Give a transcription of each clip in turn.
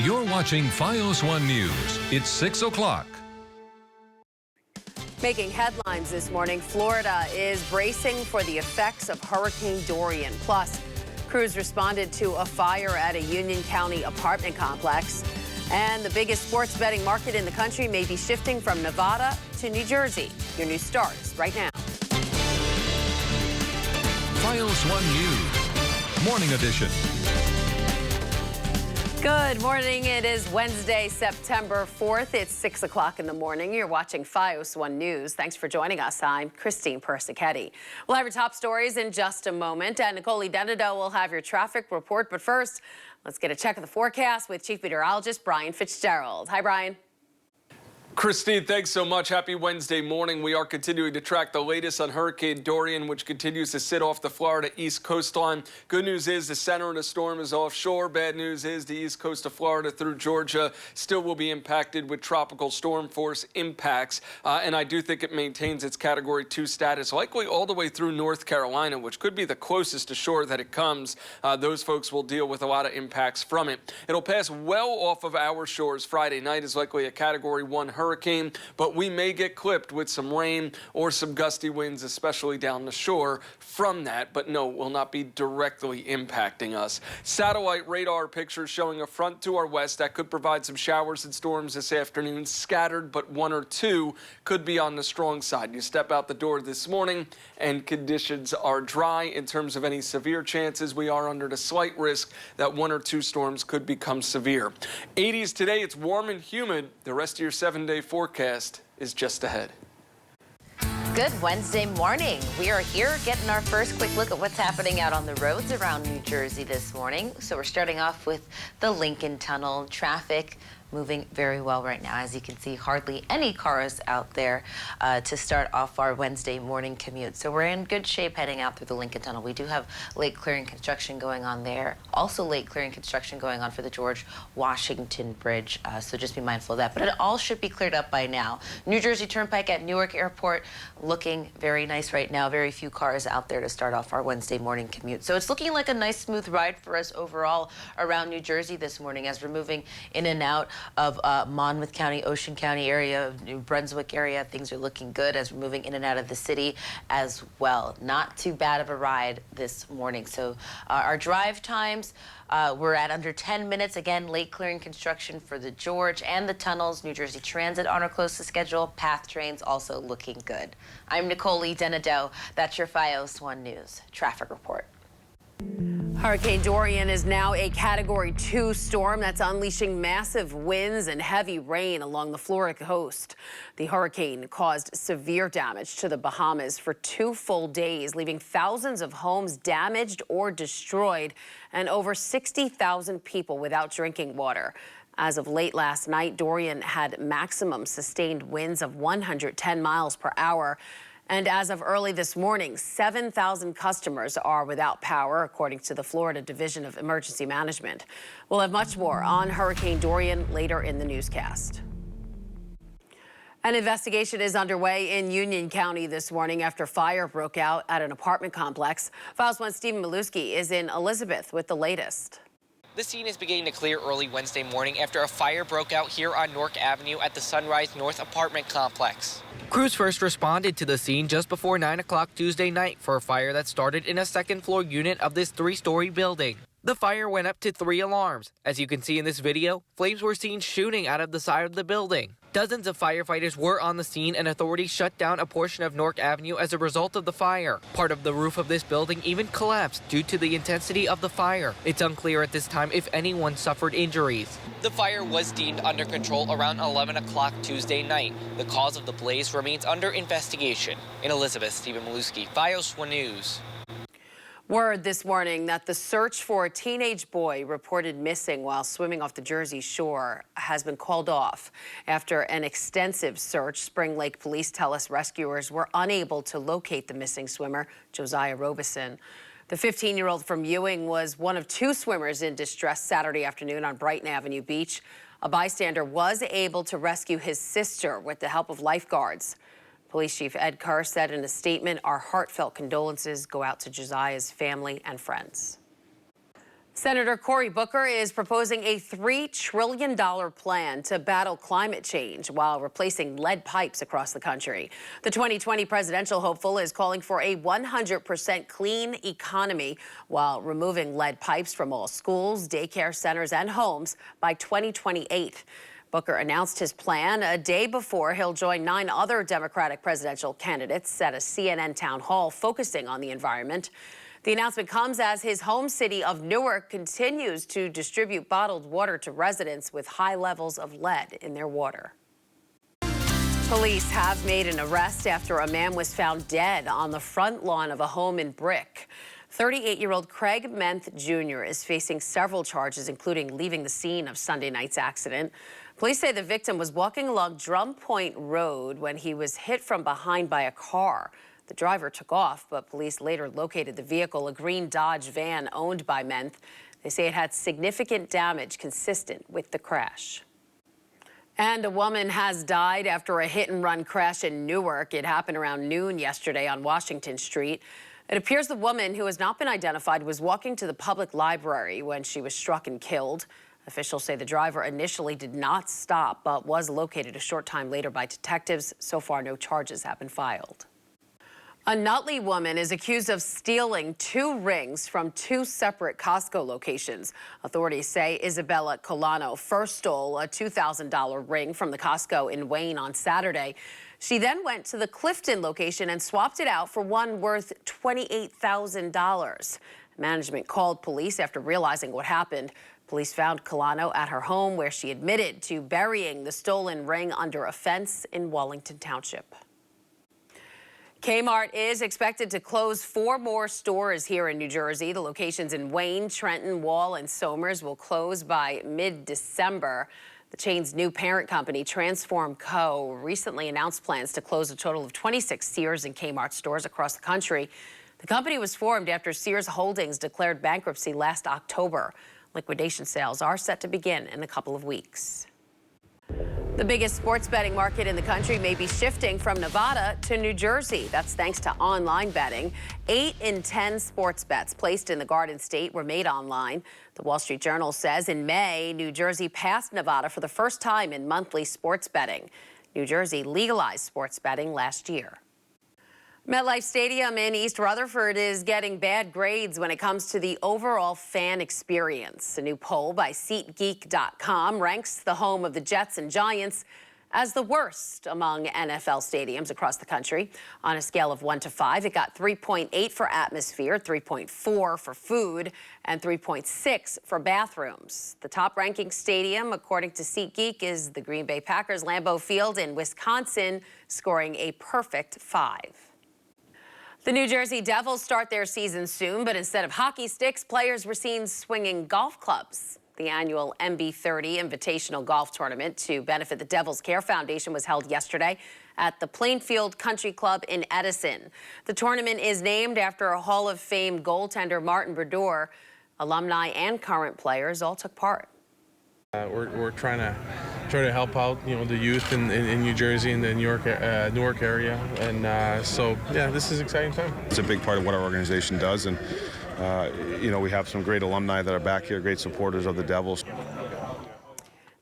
You're watching FiOS 1 News. It's 6 o'clock. Making headlines this morning, Florida is bracing for the effects of Hurricane Dorian. Plus, crews responded to a fire at a Union County apartment complex. And the biggest sports betting market in the country may be shifting from Nevada to New Jersey. Your news starts right now. FiOS 1 News, Morning Edition. Good morning. It is Wednesday, September 4th. It's 6 o'clock in the morning. You're watching FiOS 1 News. Thanks for joining us. I'm Christine Persichetti. We'll have your top stories in just a moment, and Nicole Denado will have your traffic report. But first, let's get a check of the forecast with Chief Meteorologist Brian Fitzgerald. Hi, Brian. Christine, thanks so much. Happy Wednesday morning. We are continuing to track the latest on Hurricane Dorian, which continues to sit off the Florida East coastline. Good news is the center of the storm is offshore. Bad news is the east coast of Florida through Georgia still will be impacted with tropical storm force impacts. And I do think it maintains its Category 2 status, likely all the way through North Carolina, which could be the closest to shore that it comes. Those folks will deal with a lot of impacts from it. It'll pass well off of our shores. Friday night is likely a Category 1 hurricane, but we may get clipped with some rain or some gusty winds, especially down the shore from that, but no, will not be directly impacting us. Satellite radar pictures showing a front to our west that could provide some showers and storms this afternoon, scattered, but one or two could be on the strong side. You step out the door this morning and conditions are dry. In terms of any severe chances, we are under the slight risk that one or two storms could become severe. 80s today, it's warm and humid. The rest of your 7-day forecast is just ahead. Good Wednesday morning. We are here getting our first quick look at what's happening out on the roads around New Jersey this morning. So we're starting off with the Lincoln Tunnel. Traffic moving very well right now. As you can see, hardly any cars out there to start off our Wednesday morning commute. So we're in good shape heading out through the Lincoln Tunnel. We do have late clearing construction going on there. Also late clearing construction going on for the George Washington Bridge. So just be mindful of that. But it all should be cleared up by now. New Jersey Turnpike at Newark Airport looking very nice right now. Very few cars out there to start off our Wednesday morning commute. So it's looking like a nice smooth ride for us overall around New Jersey this morning as we're moving in and out of Monmouth County, Ocean County area, New Brunswick area. Things are looking good as we're moving in and out of the city as well. Not too bad of a ride this morning. So our drive times, we're at under 10 minutes. Again, late clearing construction for the George and the tunnels. New Jersey Transit on our closest schedule. PATH trains also looking good. I'm Nicole Denado. That's your FiOS 1 News traffic report. Hurricane Dorian is now a Category 2 storm that's unleashing massive winds and heavy rain along the Florida coast. The hurricane caused severe damage to the Bahamas for 2 full days, leaving thousands of homes damaged or destroyed and over 60,000 people without drinking water. As of late last night, Dorian had maximum sustained winds of 110 miles per hour. And as of early this morning, 7,000 customers are without power, according to the Florida Division of Emergency Management. We'll have much more on Hurricane Dorian later in the newscast. An investigation is underway in Union County this morning after fire broke out at an apartment complex. FiOS 1's Stephen Maluski is in Elizabeth with the latest. The scene is beginning to clear early Wednesday morning after a fire broke out here on Newark Avenue at the Sunrise North apartment complex. Crews first responded to the scene just before 9 o'clock Tuesday night for a fire that started in a second-floor unit of this 3-story building. The fire went up to 3 alarms. As you can see in this video, flames were seen shooting out of the side of the building. Dozens of firefighters were on the scene and authorities shut down a portion of Newark Avenue as a result of the fire. Part of the roof of this building even collapsed due to the intensity of the fire. It's unclear at this time if anyone suffered injuries. The fire was deemed under control around 11 o'clock Tuesday night. The cause of the blaze remains under investigation. In Elizabeth, Stephen Maluski, FiOS 1 News. Word this morning that the search for a teenage boy reported missing while swimming off the Jersey shore has been called off. After an extensive search, Spring Lake police tell us rescuers were unable to locate the missing swimmer, Josiah Robeson. The 15-year-old from Ewing was one of 2 swimmers in distress Saturday afternoon on Brighton Avenue Beach. A bystander was able to rescue his sister with the help of lifeguards. Police Chief Ed Kerr said in a statement, "Our heartfelt condolences go out to Josiah's family and friends." Senator Cory Booker is proposing a $3 trillion plan to battle climate change while replacing lead pipes across the country. The 2020 presidential hopeful is calling for a 100% clean economy while removing lead pipes from all schools, daycare centers, and homes by 2028. Booker announced his plan a day before he'll join 9 other Democratic presidential candidates at a CNN town hall focusing on the environment. The announcement comes as his home city of Newark continues to distribute bottled water to residents with high levels of lead in their water. Police have made an arrest after a man was found dead on the front lawn of a home in Brick. 38-year-old Craig Menth Jr. is facing several charges, including leaving the scene of Sunday night's accident. Police say the victim was walking along Drum Point Road when he was hit from behind by a car. The driver took off, but police later located the vehicle, a green Dodge van owned by Menth. They say it had significant damage consistent with the crash. And a woman has died after a hit-and-run crash in Newark. It happened around noon yesterday on Washington Street. It appears the woman, who has not been identified, was walking to the public library when she was struck and killed. Officials say the driver initially did not stop, but was located a short time later by detectives. So far, no charges have been filed. A Nutley woman is accused of stealing 2 rings from 2 separate Costco locations. Authorities say Isabella Colano first stole a $2,000 ring from the Costco in Wayne on Saturday. She then went to the Clifton location and swapped it out for one worth $28,000. Management called police after realizing what happened. Police found Colano at her home, where she admitted to burying the stolen ring under a fence in Wallington Township. Kmart is expected to close 4 more stores here in New Jersey. The locations in Wayne, Trenton, Wall, and Somers will close by mid-December. The chain's new parent company, Transform Co., recently announced plans to close a total of 26 Sears and Kmart stores across the country. The company was formed after Sears Holdings declared bankruptcy last October. Liquidation sales are set to begin in a couple of weeks. The biggest sports betting market in the country may be shifting from Nevada to New Jersey. That's thanks to online betting. 8 in 10 sports bets placed in the Garden State were made online. The Wall Street Journal says in May, New Jersey passed Nevada for the first time in monthly sports betting. New Jersey legalized sports betting last year. MetLife Stadium in East Rutherford is getting bad grades when it comes to the overall fan experience. A new poll by SeatGeek.com ranks the home of the Jets and Giants as the worst among NFL stadiums across the country. On a scale of 1 to 5, it got 3.8 for atmosphere, 3.4 for food, and 3.6 for bathrooms. The top-ranking stadium, according to SeatGeek, is the Green Bay Packers Lambeau Field in Wisconsin, scoring a perfect 5. The New Jersey Devils start their season soon, but instead of hockey sticks, players were seen swinging golf clubs. The annual MB30 Invitational Golf Tournament to benefit the Devils Care Foundation was held yesterday at the Plainfield Country Club in Edison. The tournament is named after a Hall of Fame goaltender, Martin Brodeur. Alumni and current players all took part. We're trying to help out, the youth in New Jersey and the Newark area, and so yeah, this is an exciting time. It's a big part of what our organization does, and we have some great alumni that are back here, great supporters of the Devils.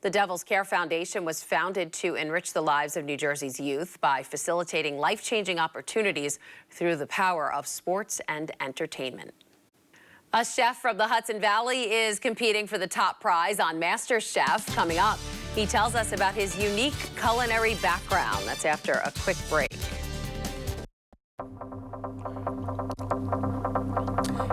The Devils Care Foundation was founded to enrich the lives of New Jersey's youth by facilitating life-changing opportunities through the power of sports and entertainment. A chef from the Hudson Valley is competing for the top prize on MasterChef. Coming up, he tells us about his unique culinary background. That's after a quick break.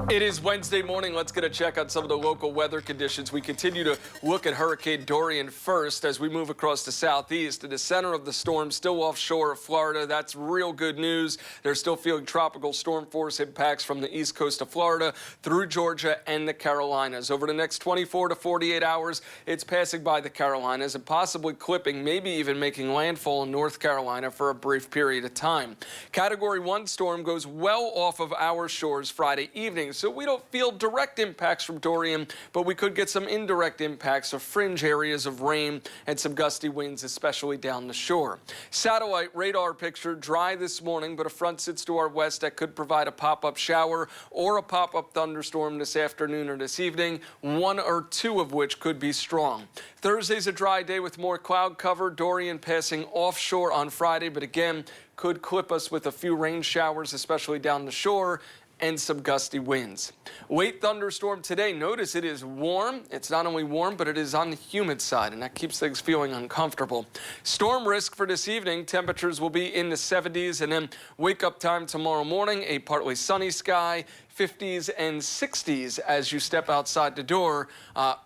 It is Wednesday morning. Let's get a check on some of the local weather conditions. We continue to look at Hurricane Dorian first as we move across the southeast. In the center of the storm, still offshore of Florida. That's real good news. They're still feeling tropical storm force impacts from the east coast of Florida through Georgia and the Carolinas. Over the next 24 to 48 hours, it's passing by the Carolinas and possibly clipping, maybe even making landfall in North Carolina for a brief period of time. Category 1 storm goes well off of our shores Friday evening. So so we don't feel direct impacts from Dorian, but we could get some indirect impacts of fringe areas of rain and some gusty winds, especially down the shore. Satellite radar picture dry this morning, but a front sits to our west that could provide a pop-up shower or a pop-up thunderstorm this afternoon or this evening, one or two of which could be strong. Thursday's a dry day with more cloud cover. Dorian passing offshore on Friday, but again, could clip us with a few rain showers, especially down the shore, and some gusty winds. Late thunderstorm today. Notice it is warm. It's not only warm, but it is on the humid side, and that keeps things feeling uncomfortable. Storm risk for this evening. Temperatures will be in the 70s, and then wake up time tomorrow morning, a partly sunny sky, 50s and 60s as you step outside the door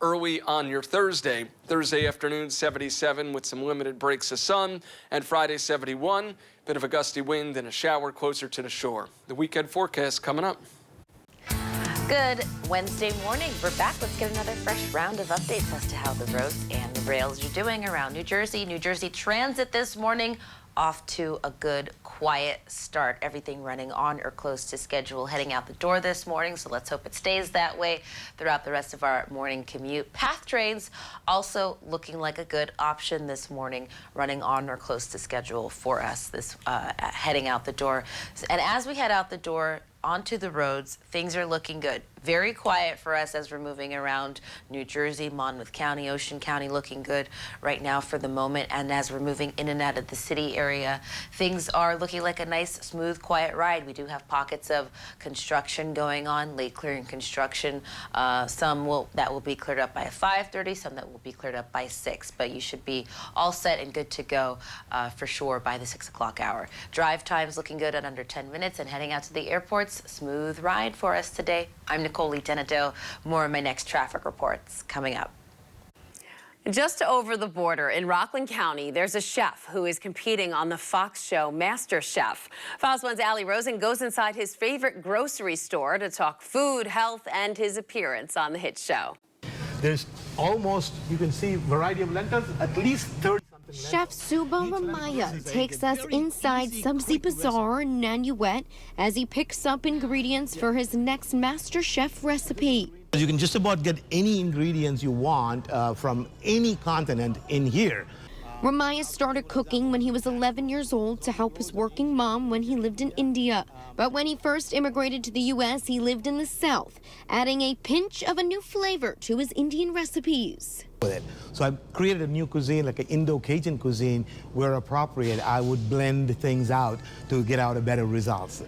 early on your Thursday. Thursday afternoon, 77 with some limited breaks of sun, and Friday, 71. Bit of a gusty wind and a shower closer to the shore. The weekend forecast coming up. Good Wednesday morning. We're back. Let's get another fresh round of updates as to how the roads and the rails are doing around New Jersey. New Jersey Transit this morning off to a good, quiet start. Everything running on or close to schedule heading out the door this morning, so let's hope it stays that way throughout the rest of our morning commute. PATH trains also looking like a good option this morning, running on or close to schedule for us this heading out the door. And as we head out the door, onto the roads, things are looking good. Very quiet for us as we're moving around New Jersey, Monmouth County, Ocean County looking good right now for the moment. And as we're moving in and out of the city area, things are looking like a nice, smooth, quiet ride. We do have pockets of construction going on, late clearing construction. Some that will be cleared up by 5:30, some that will be cleared up by 6. But you should be all set and good to go for sure by the 6 o'clock hour. Drive times looking good at under 10 minutes, and heading out to the airports, smooth ride for us today. I'm Nicole Lee Denado. More of my next traffic reports coming up. Just over the border in Rockland County, there's a chef who is competing on the Fox show MasterChef. Fox 1's Ali Rosen goes inside his favorite grocery store to talk food, health, and his appearance on the hit show. There's almost, you can see, variety of lentils, at least 30. Chef Subha Ramaya takes us inside Sabzi Bazaar in Nanuet as he picks up ingredients for his next MasterChef recipe. You can just about get any ingredients you want from any continent in here. Ramaya started cooking when he was 11 years old to help his working mom when he lived in India. But when he first immigrated to the U.S., he lived in the South, adding a pinch of a new flavor to his Indian recipes. So I created a new cuisine, like an Indo-Cajun cuisine, where appropriate, I would blend things out to get out a better results.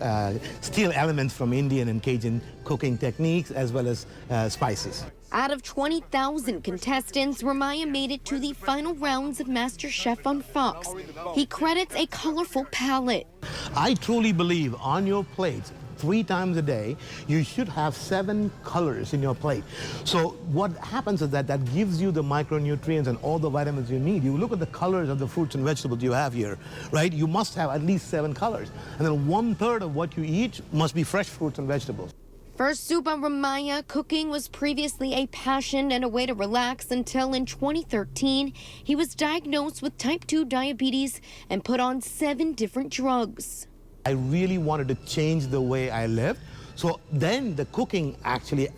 Steal elements from Indian and Cajun cooking techniques as well as spices. Out of 20,000 contestants, Ramaya made it to the final rounds of MasterChef on Fox. He credits a colorful palette. I truly believe on your plate, 3 times a day, you should have 7 colors in your plate. So what happens is that gives you the micronutrients and all the vitamins you need. You look at the colors of the fruits and vegetables you have here, right? You must have at least 7 colors. And then 1/3 of what you eat must be fresh fruits and vegetables. For Subha Ramaya, cooking was previously a passion and a way to relax until in 2013, he was diagnosed with type 2 diabetes and put on 7 different drugs. I really wanted to change the way I lived. So then the cooking actually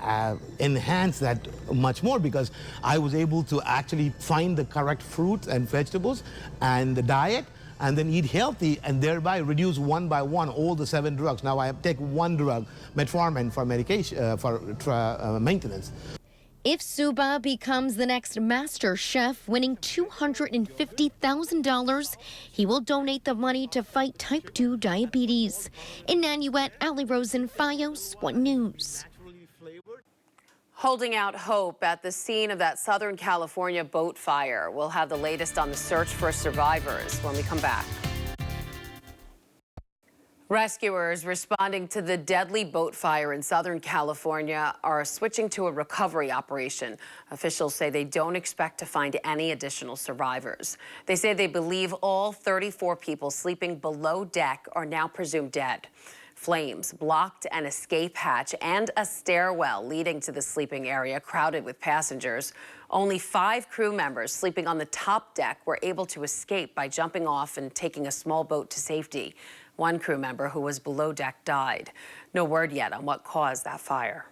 enhanced that much more because I was able to actually find the correct fruits and vegetables and the diet and then eat healthy and thereby reduce one by one all the 7 drugs. Now I take 1 drug, metformin, for medication, for maintenance. If Subha becomes the next Master Chef, winning $250,000, he will donate the money to fight type 2 diabetes. In Nanuet, Ali Rosen, FiOS 1 News. Holding out hope at the scene of that Southern California boat fire. We'll have the latest on the search for survivors when we come back. Rescuers responding to the deadly boat fire in Southern California are switching to a recovery operation. Officials say they don't expect to find any additional survivors. They say they believe all 34 people sleeping below deck are now presumed dead. Flames blocked an escape hatch and a stairwell leading to the sleeping area crowded with passengers. Only 5 crew members sleeping on the top deck were able to escape by jumping off and taking a small boat to safety. One crew member who was below deck died. No word yet on what caused that fire.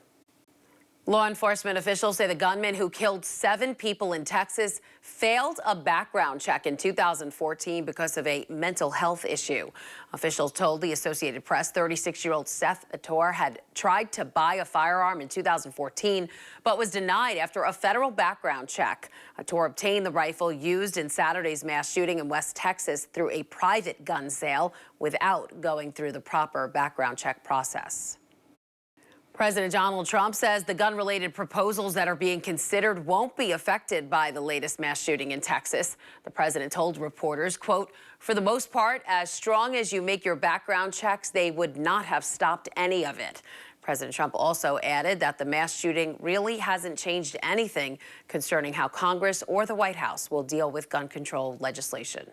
Law enforcement officials say the gunman who killed 7 people in Texas failed a background check in 2014 because of a mental health issue. Officials told the Associated Press 36-year-old Seth Ator had tried to buy a firearm in 2014, but was denied after a federal background check. Ator obtained the rifle used in Saturday's mass shooting in West Texas through a private gun sale without going through the proper background check process. President Donald Trump says the gun-related proposals that are being considered won't be affected by the latest mass shooting in Texas. The president told reporters, quote, "For the most part, as strong as you make your background checks, they would not have stopped any of it." President Trump also added that the mass shooting really hasn't changed anything concerning how Congress or the White House will deal with gun control legislation.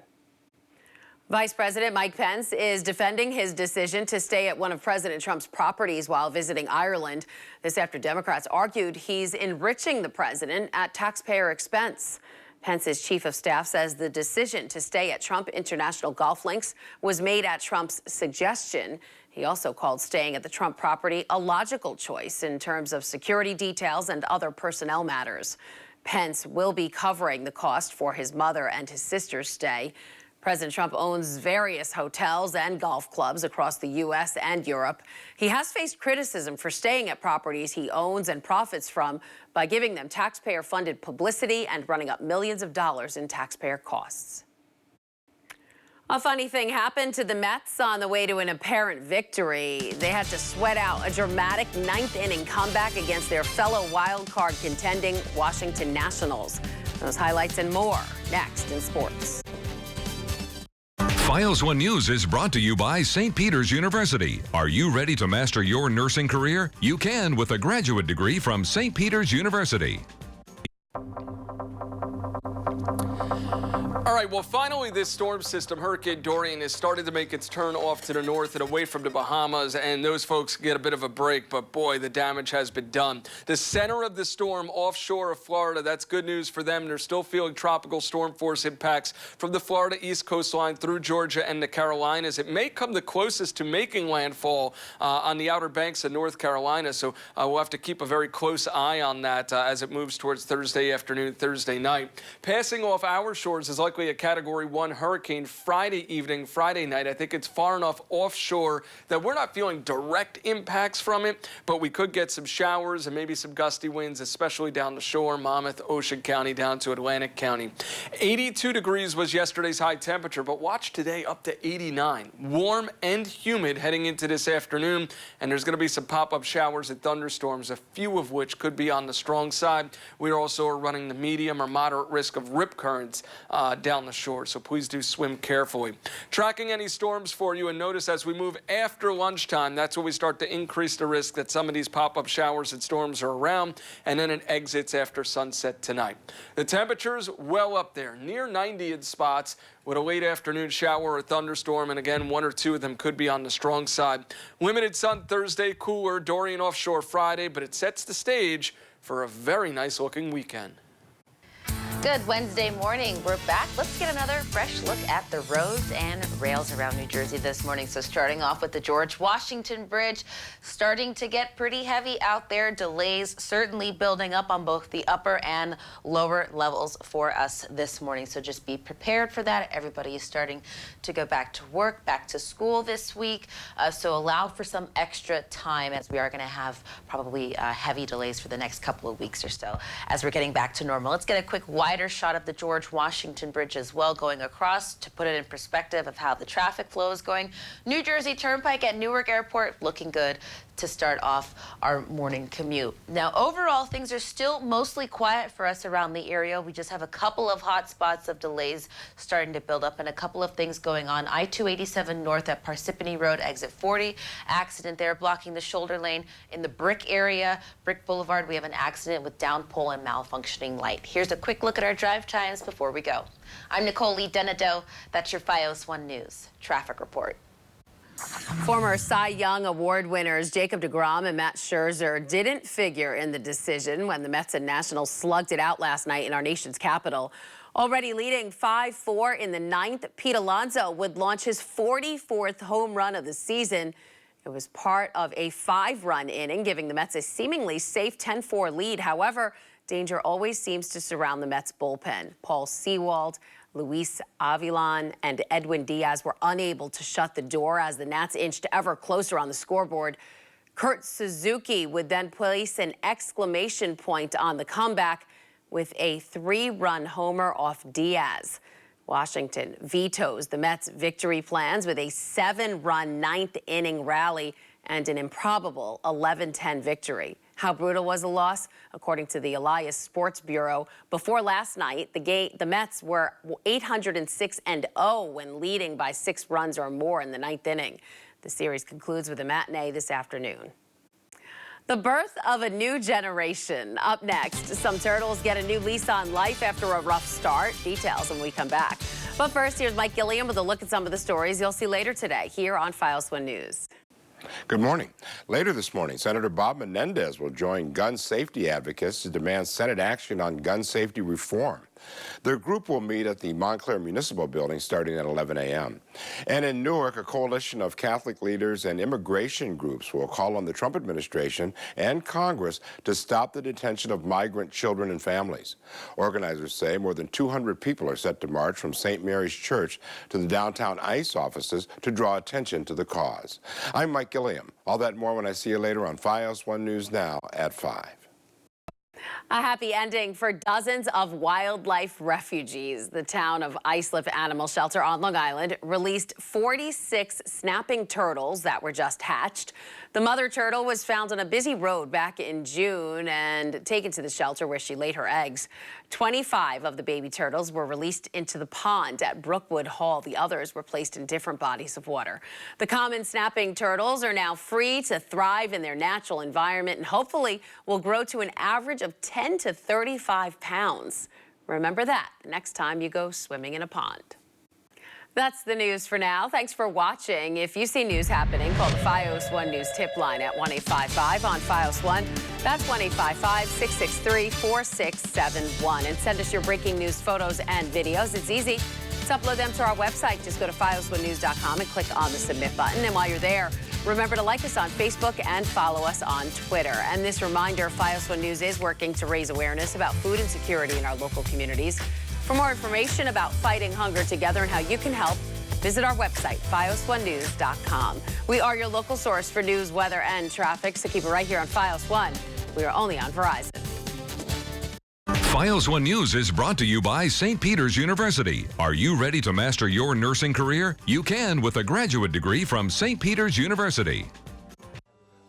Vice President Mike Pence is defending his decision to stay at one of President Trump's properties while visiting Ireland. This after Democrats argued he's enriching the president at taxpayer expense. Pence's chief of staff says the decision to stay at Trump International Golf Links was made at Trump's suggestion. He also called staying at the Trump property a logical choice in terms of security details and other personnel matters. Pence will be covering the cost for his mother and his sister's stay. President Trump owns various hotels and golf clubs across the U.S. and Europe. He has faced criticism for staying at properties he owns and profits from by giving them taxpayer-funded publicity and running up millions of dollars in taxpayer costs. A funny thing happened to the Mets on the way to an apparent victory. They had to sweat out a dramatic 9th-inning comeback against their fellow wild-card contending Washington Nationals. Those highlights and more next in sports. Files One News is brought to you by St. Peter's University. Are you ready to master your nursing career? You can with a graduate degree from St. Peter's University. All right, well, finally, this storm system, Hurricane Dorian, has started to make its turn off to the north and away from the Bahamas, and those folks get a bit of a break, but boy, the damage has been done. The center of the storm offshore of Florida, that's good news for them. They're still feeling tropical storm force impacts from the Florida east coastline through Georgia and the Carolinas. It may come the closest to making landfall on the outer banks of North Carolina, so we'll have to keep a very close eye on that as it moves towards Thursday afternoon, Thursday night. Passing off our shores is likely a Category 1 hurricane Friday evening, Friday night. I think it's far enough offshore that we're not feeling direct impacts from it, but we could get some showers and maybe some gusty winds, especially down the shore, Monmouth, Ocean County, down to Atlantic County. 82 degrees was yesterday's high temperature, but watch today up to 89. Warm and humid heading into this afternoon, and there's going to be some pop-up showers and thunderstorms, a few of which could be on the strong side. We also are running the medium or moderate risk of rip currents down the shore, so please do swim carefully. Tracking any storms for you, and notice as we move after lunchtime, that's when we start to increase the risk that some of these pop-up showers and storms are around, and then it exits after sunset tonight. The temperatures well up there, near 90 in spots, with a late afternoon shower or thunderstorm, and again, 1 or 2 of them could be on the strong side. Limited sun Thursday, cooler, Dorian offshore Friday, but it sets the stage for a very nice looking weekend. Good Wednesday morning. We're back. Let's get another fresh look at the roads and rails around New Jersey this morning. So starting off with the George Washington Bridge, starting to get pretty heavy out there. Delays certainly building up on both the upper and lower levels for us this morning. So just be prepared for that. Everybody is starting to go back to work, back to school this week. So allow for some extra time, as we are going to have probably heavy delays for the next couple of weeks or so as we're getting back to normal. Let's get a quick wider shot of the George Washington Bridge as well going across to put it in perspective of how the traffic flow is going. New Jersey Turnpike at Newark Airport looking good to start off our morning commute. Now, overall, things are still mostly quiet for us around the area. We just have a couple of hot spots of delays starting to build up and a couple of things going on. I-287 north at Parsippany Road, exit 40. Accident there blocking the shoulder lane. In the Brick area, Brick Boulevard, we have an accident with down pole and malfunctioning light. Here's a quick look at our drive times before we go. I'm Nicole Lee Denado. That's your FiOS 1 News traffic report. Former Cy Young Award winners Jacob deGrom and Matt Scherzer didn't figure in the decision when the Mets and Nationals slugged it out last night in our nation's capital. Already leading 5-4 in the ninth, Pete Alonso would launch his 44th home run of the season. It was part of a 5-run inning, giving the Mets a seemingly safe 10-4 lead. However, danger always seems to surround the Mets bullpen. Paul Sewald, Luis Avilan, and Edwin Diaz were unable to shut the door as the Nats inched ever closer on the scoreboard. Kurt Suzuki would then place an exclamation point on the comeback with a 3-run homer off Diaz. Washington vetoes the Mets' victory plans with a 7-run ninth-inning rally and an improbable 11-10 victory. How brutal was the loss? According to the Elias Sports Bureau, before last night, the Mets were 806-0 when leading by 6 runs or more in the ninth inning. The series concludes with a matinee this afternoon. The birth of a new generation. Up next, some turtles get a new lease on life after a rough start. Details when we come back. But first, here's Mike Gilliam with a look at some of the stories you'll see later today here on Files One News. Good morning. Later this morning, Senator Bob Menendez will join gun safety advocates to demand Senate action on gun safety reform. Their group will meet at the Montclair Municipal Building starting at 11 a.m. And in Newark, a coalition of Catholic leaders and immigration groups will call on the Trump administration and Congress to stop the detention of migrant children and families. Organizers say more than 200 people are set to march from St. Mary's Church to the downtown ICE offices to draw attention to the cause. I'm Mike Gilliam. All that and more when I see you later on Files One News Now at 5. A happy ending for dozens of wildlife refugees. The town of Islip Animal Shelter on Long Island released 46 snapping turtles that were just hatched. The mother turtle was found on a busy road back in June and taken to the shelter where she laid her eggs. 25 of the baby turtles were released into the pond at Brookwood Hall. The others were placed in different bodies of water. The common snapping turtles are now free to thrive in their natural environment and hopefully will grow to an average of 10 to 35 pounds. Remember that the next time you go swimming in a pond. That's the news for now. Thanks for watching. If you see news happening, call the Fios One News tip line at 1-855 on Fios One. That's 1-855-663-4671. And send us your breaking news photos and videos. It's easy. To upload them to our website, just go to filesonenews.com and click on the submit button. And while you're there, remember to like us on Facebook and follow us on Twitter. And this reminder, Fios One News is working to raise awareness about food insecurity in our local communities. For more information about fighting hunger together and how you can help, visit our website, filesonenews.com. We are your local source for news, weather, and traffic, so keep it right here on Files One. We are only on Verizon. Files One News is brought to you by St. Peter's University. Are you ready to master your nursing career? You can with a graduate degree from St. Peter's University.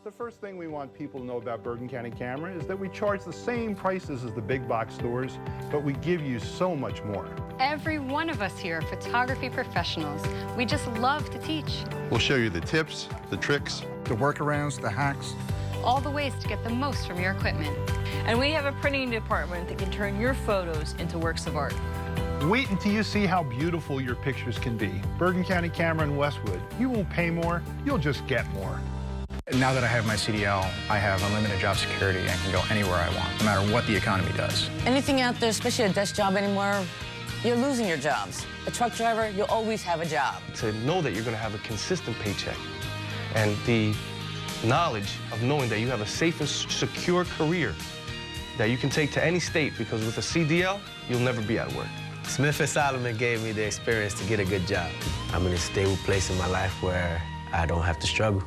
The first thing we want people to know about Bergen County Camera is that we charge the same prices as the big box stores, but we give you so much more. Every one of us here are photography professionals. We just love to teach. We'll show you the tips, the tricks, the workarounds, the hacks, all the ways to get the most from your equipment. And we have a printing department that can turn your photos into works of art. Wait until you see how beautiful your pictures can be. Bergen County Camera in Westwood. You won't pay more, you'll just get more. Now that I have my CDL, I have unlimited job security and can go anywhere I want, no matter what the economy does. Anything out there, especially a desk job anymore, you're losing your jobs. A truck driver, you'll always have a job. To know that you're going to have a consistent paycheck and the knowledge of knowing that you have a safe and secure career that you can take to any state, because with a CDL, you'll never be out of work. Smith & Solomon gave me the experience to get a good job. I'm in a stable place in my life where I don't have to struggle.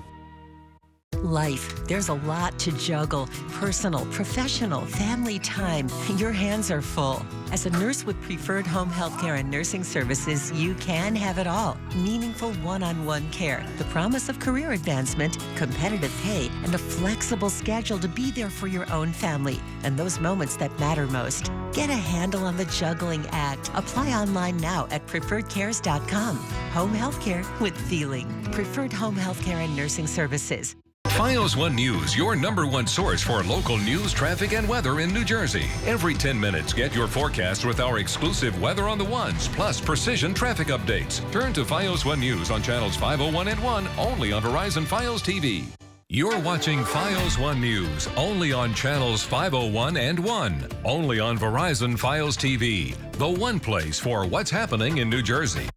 Life. There's a lot to juggle. Personal, professional, family time. Your hands are full. As a nurse with Preferred Home Healthcare and Nursing Services, you can have it all. Meaningful one-on-one care, the promise of career advancement, competitive pay, and a flexible schedule to be there for your own family and those moments that matter most. Get a handle on the juggling act. Apply online now at preferredcares.com. Home healthcare with feeling. Preferred Home Healthcare and Nursing Services. FiOS One News, your #1 source for local news, traffic, and weather in New Jersey. Every 10 minutes, get your forecast with our exclusive Weather on the Ones, plus precision traffic updates. Turn to FiOS One News on channels 501 and 1, only on Verizon FiOS TV. You're watching FiOS One News, only on channels 501 and 1, only on Verizon FiOS TV, the one place for what's happening in New Jersey.